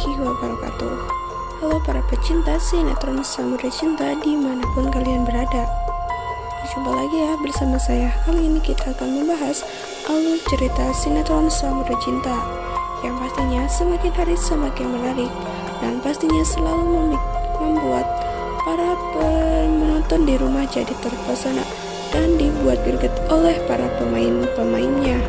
warahmatullahi wabarakatuh. Halo para pecinta sinetron Samudra Cinta dimanapun kalian berada. Jumpa lagi ya bersama saya. Kali ini kita akan membahas alur cerita sinetron Samudra Cinta yang pastinya semakin hari semakin menarik dan pastinya selalu membuat para penonton di rumah jadi terpesona dan dibuat greget oleh para pemain-pemainnya.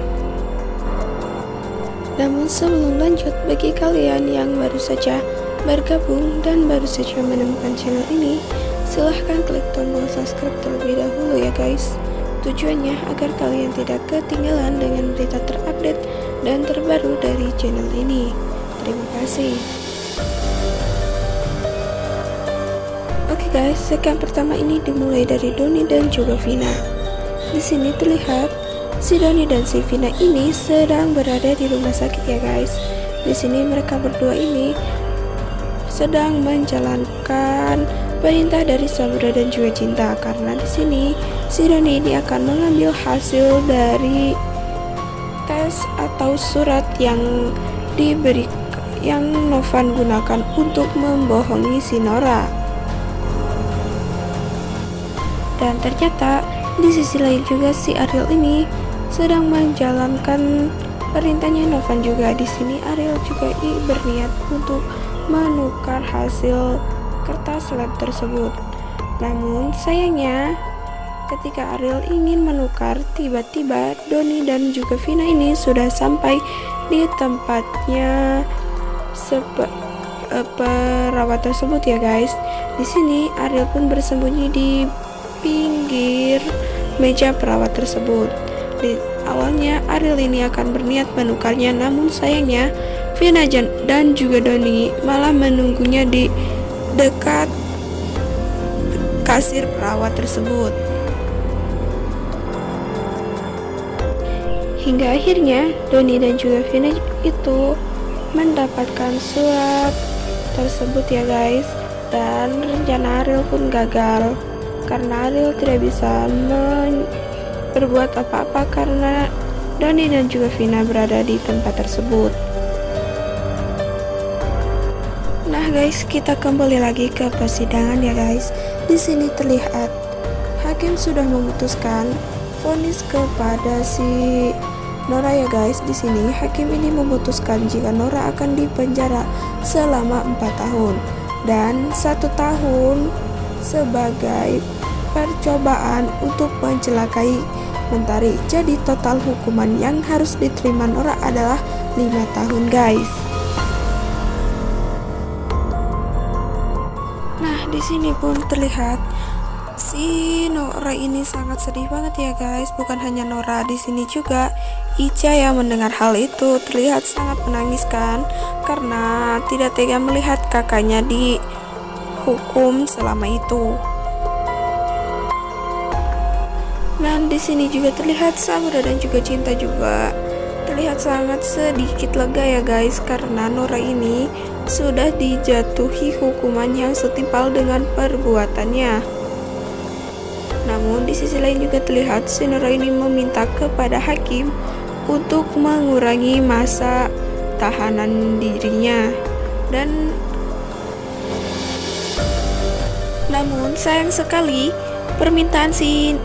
Namun sebelum lanjut, bagi kalian yang baru saja bergabung dan baru saja menemukan channel ini, silahkan klik tombol subscribe terlebih dahulu ya guys. Tujuannya agar kalian tidak ketinggalan dengan berita terupdate dan terbaru dari channel ini. Terima kasih. Oke guys, segmen pertama ini dimulai dari Doni dan juga Vina. Di sini terlihat si Doni dan si Vina ini sedang berada di rumah sakit ya guys. Di sini mereka berdua ini sedang menjalankan perintah dari Samudra dan juga Cinta, karena di sini si Doni ini akan mengambil hasil dari tes atau surat yang Novan gunakan untuk membohongi si Nora. Dan ternyata di sisi lain juga si Ariel ini sedang menjalankan perintahnya Novan juga. Di sini Ariel juga berniat untuk menukar hasil kertas lab tersebut. Namun sayangnya ketika Ariel ingin menukar, tiba-tiba Doni dan juga Vina ini sudah sampai di tempatnya perawat tersebut ya guys. Di sini Ariel pun bersembunyi di pinggir meja perawat tersebut. Awalnya Ariel ini akan berniat menukarnya, namun sayangnya Vina dan juga Doni malah menunggunya di dekat kasir perawat tersebut. Hingga akhirnya Doni dan juga Vina itu mendapatkan surat tersebut ya guys. Dan rencana Ariel pun gagal karena Ariel tidak bisa berbuat apa-apa karena Doni dan juga Vina berada di tempat tersebut. Nah guys, kita kembali lagi ke persidangan ya guys. Di sini terlihat hakim sudah memutuskan vonis kepada si Nora ya guys. Di sini hakim ini memutuskan jika Nora akan dipenjara selama 4 tahun dan 1 tahun sebagai percobaan untuk mencelakai Mentari. Jadi total hukuman yang harus diterima Nora adalah 5 tahun guys. Nah, di sini pun terlihat si Nora ini sangat sedih banget ya guys. Bukan hanya Nora, di sini juga Ica yang mendengar hal itu terlihat sangat menangis kan, karena tidak tega melihat kakaknya dihukum selama itu. Dan di sini juga terlihat Samudra dan juga Cinta juga terlihat sangat sedikit lega ya guys, karena Nora ini sudah dijatuhi hukuman yang setimpal dengan perbuatannya. Namun di sisi lain juga terlihat si Nora ini meminta kepada hakim untuk mengurangi masa tahanan dirinya. Namun sayang sekali permintaan si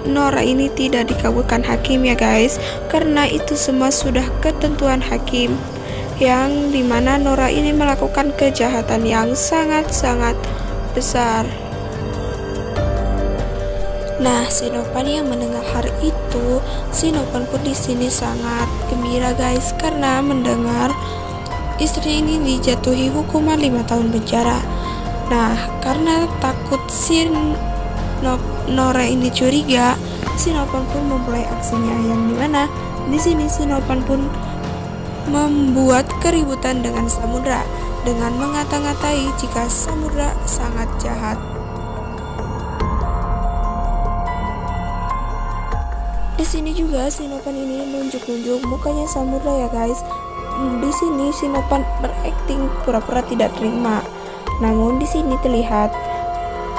Nora ini tidak dikabulkan hakim ya guys, karena itu semua sudah ketentuan hakim, yang dimana Nora ini melakukan kejahatan yang sangat-sangat besar. Nah, si Novan yang mendengar hal itu, si Novan pun di sini sangat gembira guys, karena mendengar istri ini dijatuhi hukuman 5 tahun penjara. Nah, karena takut si Nora ini curiga, si Novan pun memulai aksinya, yang dimana di sini si Novan pun membuat keributan dengan Samudra dengan mengata-ngatai jika Samudra sangat jahat. Di sini juga si Novan ini nunjuk-nunjuk mukanya Samudra ya guys. Di sini si Novan berakting pura-pura tidak terima. Namun di sini terlihat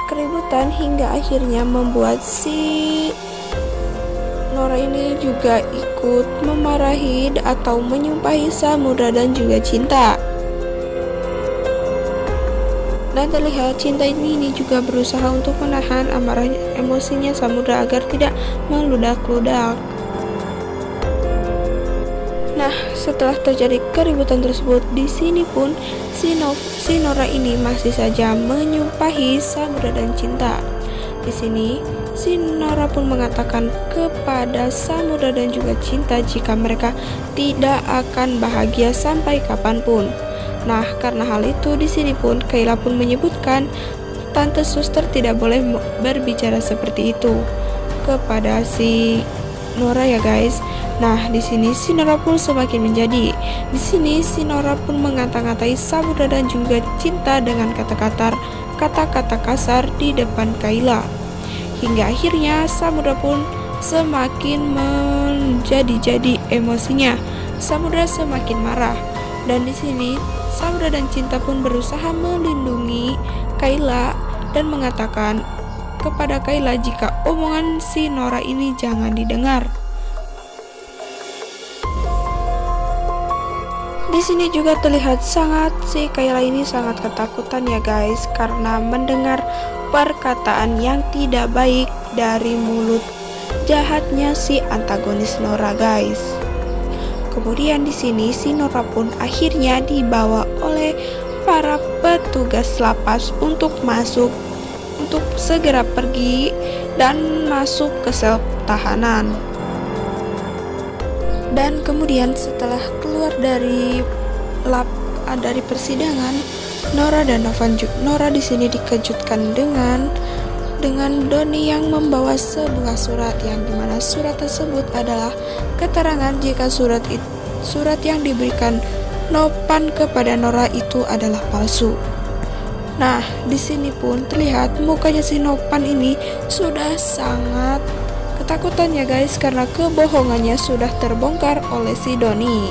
keributan hingga akhirnya membuat si Nora ini juga ikut memarahi atau menyumpahi Samudra dan juga Cinta. Dan terlihat Cinta ini juga berusaha untuk menahan amarah emosinya Samudra agar tidak meludak-ludak. Nah, setelah terjadi keributan tersebut, di sini pun si Nora ini masih saja menyumpahi Samudra dan Cinta. Di sini, si Nora pun mengatakan kepada Samudra dan juga Cinta jika mereka tidak akan bahagia sampai kapanpun. Nah, karena hal itu di sini pun Kayla pun menyebutkan Tante Suster tidak boleh berbicara seperti itu kepada si Nora ya guys. Nah, di sini si Nora pun semakin menjadi. Di sini si Nora pun mengata-ngatai Samudra dan juga Cinta dengan kata-kata kasar di depan Kayla. Hingga akhirnya Samudra pun semakin menjadi emosinya. Samudra semakin marah. Dan di sini Samudra dan Cinta pun berusaha melindungi Kayla dan mengatakan kepada Kayla jika omongan si Nora ini jangan didengar. Di sini juga terlihat si Kayla ini sangat ketakutan ya guys, karena mendengar perkataan yang tidak baik dari mulut jahatnya si antagonis Nora guys. Kemudian di sini si Nora pun akhirnya dibawa oleh para petugas lapas untuk segera pergi dan masuk ke sel tahanan. Dan kemudian setelah keluar dari persidangan, Nora di sini dikejutkan dengan Doni yang membawa sebuah surat yang dimana surat tersebut adalah keterangan jika surat yang diberikan Novan kepada Nora itu adalah palsu. Nah, di sini pun terlihat mukanya si Novan ini sudah sangat ketakutan ya guys, karena kebohongannya sudah terbongkar oleh si Doni.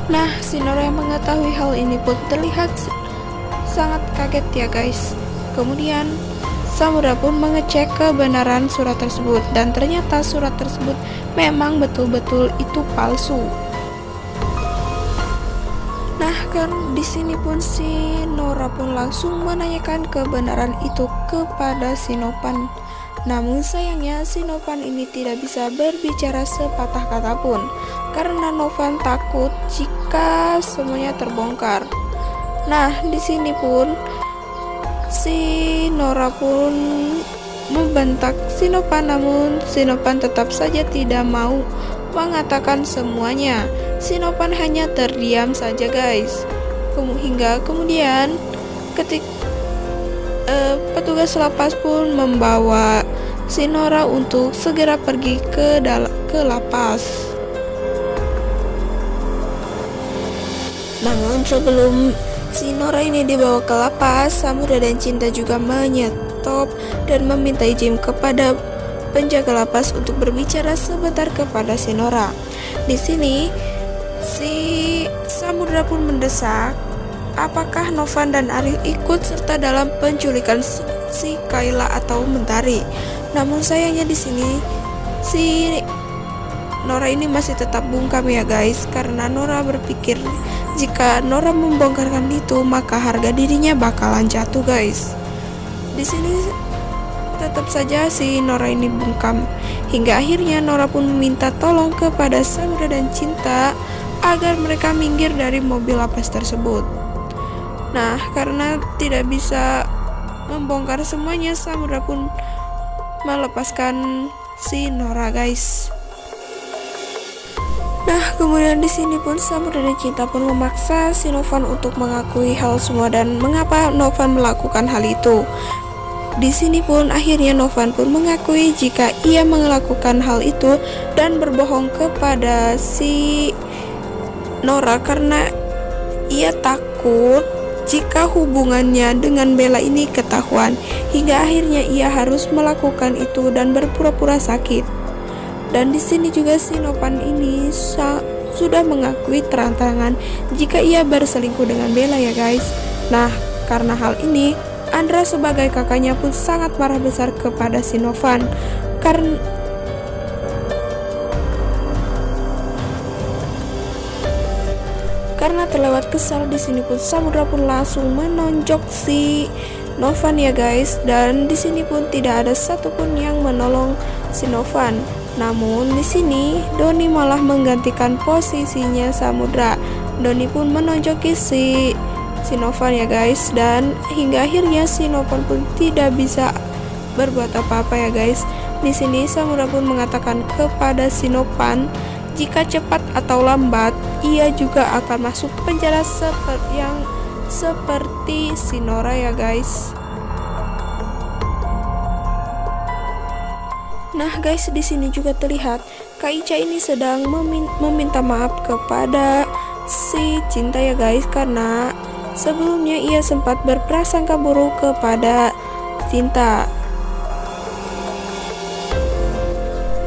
Nah, si Nora yang mengetahui hal ini pun terlihat sangat kaget ya guys. Kemudian Samudra pun mengecek kebenaran surat tersebut dan ternyata surat tersebut memang betul-betul itu palsu. Nah, kan di sini pun si Nora pun langsung menanyakan kebenaran itu kepada si Novan. Namun sayangnya si Novan ini tidak bisa berbicara sepatah kata pun karena Novan takut jika semuanya terbongkar. Nah, di sini pun si Nora pun membentak si Novan, namun si Novan tetap saja tidak mau mengatakan semuanya. Si Novan hanya terdiam saja guys. Hingga kemudian petugas lapas pun membawa si Nora untuk segera pergi ke lapas. Namun sebelum si Nora ini dibawa ke lapas, Samudra dan Cinta juga menyetop dan meminta izin kepada penjaga lapas untuk berbicara sebentar kepada si Nora. Di sini si Samudra pun mendesak apakah Novan dan Ariel ikut serta dalam penculikan si Kayla atau Mentari. Namun sayangnya di sini si Nora ini masih tetap bungkam ya guys, karena Nora berpikir jika Nora membongkarkan itu maka harga dirinya bakalan jatuh guys. Di sini tetap saja si Nora ini bungkam hingga akhirnya Nora pun meminta tolong kepada Samudra dan Cinta agar mereka minggir dari mobil lapas tersebut. Nah, karena tidak bisa membongkar semuanya, Samudra pun melepaskan si Nora guys. Nah, kemudian di sini pun Samudra dan Cinta pun memaksa si Novan untuk mengakui hal semua dan mengapa Novan melakukan hal itu. Di sini pun akhirnya Novan pun mengakui jika ia melakukan hal itu dan berbohong kepada si Nora karena ia takut jika hubungannya dengan Bella ini ketahuan, hingga akhirnya ia harus melakukan itu dan berpura-pura sakit. Dan di sini juga si Novan ini sudah mengakui terang-terangan jika ia berselingkuh dengan Bella ya guys. Nah, karena hal ini Andra sebagai kakaknya pun sangat marah besar kepada si Novan Karena terlewat kesal, di sini pun Samudra pun langsung menonjok si Novan ya guys, dan di sini pun tidak ada satupun yang menolong si Novan. Namun di sini Doni malah menggantikan posisinya Samudra. Doni pun menonjoki si Novan ya guys, dan hingga akhirnya si Novan pun tidak bisa berbuat apa-apa ya guys. Di sini Samudra pun mengatakan kepada si Novan, jika cepat atau lambat ia juga akan masuk penjara seperti si Nora ya guys. Nah guys, di sini juga terlihat Kak Ica ini sedang meminta maaf kepada si Cinta ya guys, karena sebelumnya ia sempat berprasangka buruk kepada Cinta.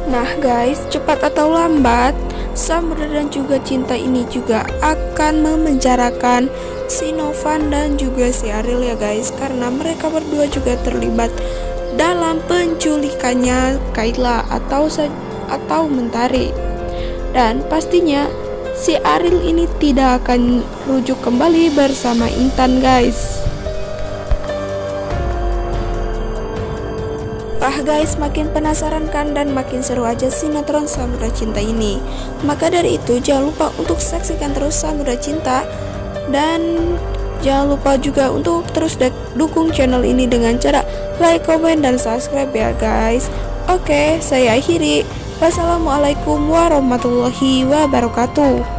Nah guys, cepat atau lambat Samudra dan juga Cinta ini juga akan memenjarakan si Novan dan juga si Ariel ya guys, karena mereka berdua juga terlibat dalam penculikannya Kayla atau Mentari. Dan pastinya si Ariel ini tidak akan rujuk kembali bersama Intan guys. Guys, makin penasaran kan, dan makin seru aja sinetron Samudra Cinta ini. Maka dari itu jangan lupa untuk saksikan terus Samudra Cinta, dan jangan lupa juga untuk terus dukung channel ini dengan cara like, komen, dan subscribe ya guys. Oke, saya akhiri. Wassalamualaikum warahmatullahi wabarakatuh.